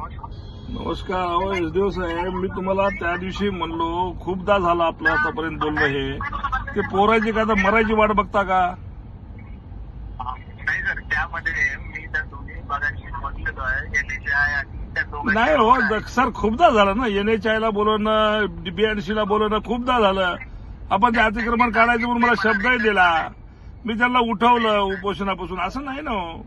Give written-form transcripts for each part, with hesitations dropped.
नमस्कार. अहो एसडीओ साहेब, मी तुम्हाला त्या दिवशी म्हणलो, खूपदा झालं आपलं आतापर्यंत बोलणं हे. ते पोराची का आता मरायची वाट बघता का? नाही सर, त्यामध्ये मी त्या दोन्ही भागांशी म्हटलेलो आहे. NHI आणि त्या दोघांची नाही हो सर, खूपदा झालं ना. NHI बोलवणं, BNC ला बोलवणं खूपदा झालं. आपण ते अतिक्रमण काढायचं म्हणून मला शब्दही दिला. मी त्यांना उठवलं उपोषणापासून. असं नाही ना हो.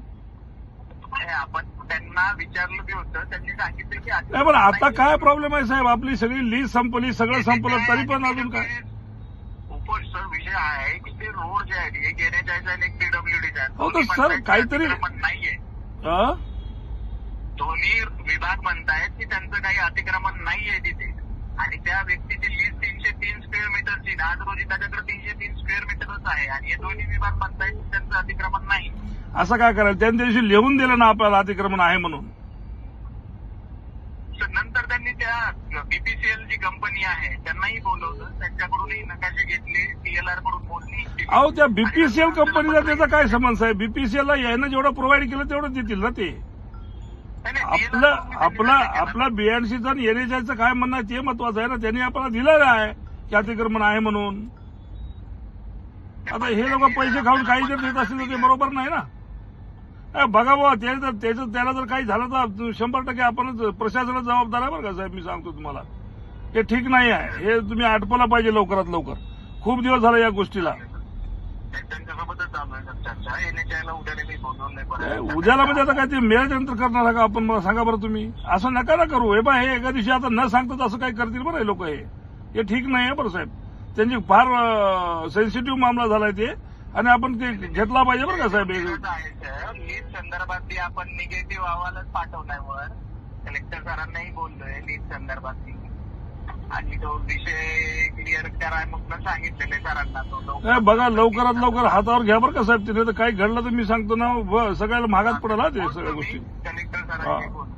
आपण त्यांना विचारलं बी होतं, त्यांनी सांगितलं की नाही पण आता काय प्रॉब्लेम आहे साहेब? आपली सगळी लीज संपली, सगळं संपलं, तरी पण अजून काय? सर विषय हा आहे की ते रोड जे आहे एक NHI आणि एक PWD आहे. हो तर सर काहीतरी नाहीये. अं? दोन्ही विभाग म्हणतायत की त्यांचं काही अतिक्रमण नाहीये तिथे, आणि त्या व्यक्तीची लीज 303 स्क्वेअर मीटरची, आज रोजी त्याच्याकडे 303 स्क्वेअर मीटरच आहे, आणि हे दोन्ही विभाग म्हणतायत की त्यांचं अतिक्रमण नाही. असं काय करायचं? त्यांच्या दिवशी लिहून दिलं ना आपल्याला अतिक्रमण आहे म्हणून. नंतर त्यांनी त्या BPCL जी कंपनी आहे त्यांनाही बोलवलं, त्यांच्याकडूनही नकाशे घेतले, TLR कडून बोलणी. अहो त्या BPCL कंपनीचा त्याचा काय संबंध आहे? BPCL ला यानं जेवढं प्रोव्हाइड केलं तेवढं देतील ना ते. आपला BNCचं आणि NHIचं काय म्हणणं आहे ते महत्वाचं आहे ना. त्यांनी आपल्याला दिलेलं आहे की अतिक्रमण आहे म्हणून. आता हे लोक पैसे खाऊन काही जर देत असतील तर ते बरोबर नाही ना. बघा बाबा, त्याला जर काही झालं तर 100% आपणच प्रशासनाला जबाबदार आहे बरं का साहेब. मी सांगतो तुम्हाला, हे ठीक नाही आहे. हे तुम्ही आटपलं पाहिजे लवकरात लवकर. खूप दिवस झाले या गोष्टीला. त्यांच्यासोबतच चालू आहे चर्चा. NHIला उद्याला मी बोलवलंय. उद्याला म्हणजे आता काय ते मेळाच्या नंतर करणार का आपण? मला सांगा बरं तुम्ही. असं नका ना करू. हे बा, हे एका दिवशी आता न सांगतात असं काय करतील बरं हे लोक. हे ठीक नाही आहे बरं साहेब. त्यांची फार सेन्सिटिव्ह मामला झालाय ते, आणि आपण ते घेतला पाहिजे बरं का साहेब. लीज संदर्भात आपण निगेटिव्ह अहवालच पाठवलाय वर. कलेक्टर सरांनाही बोललोय लीज संदर्भात, आणि तो विषय क्लिअर करा म्हणून सांगितलेले सरांना. तो बघा लवकरात लवकर हातावर घ्या बरं का साहेब. तिथे तर काही घडलं तर मी सांगतो ना, सगळ्याला महागात पडेल हा ते सगळ्या गोष्टी. कलेक्टर सरांशी बोललो.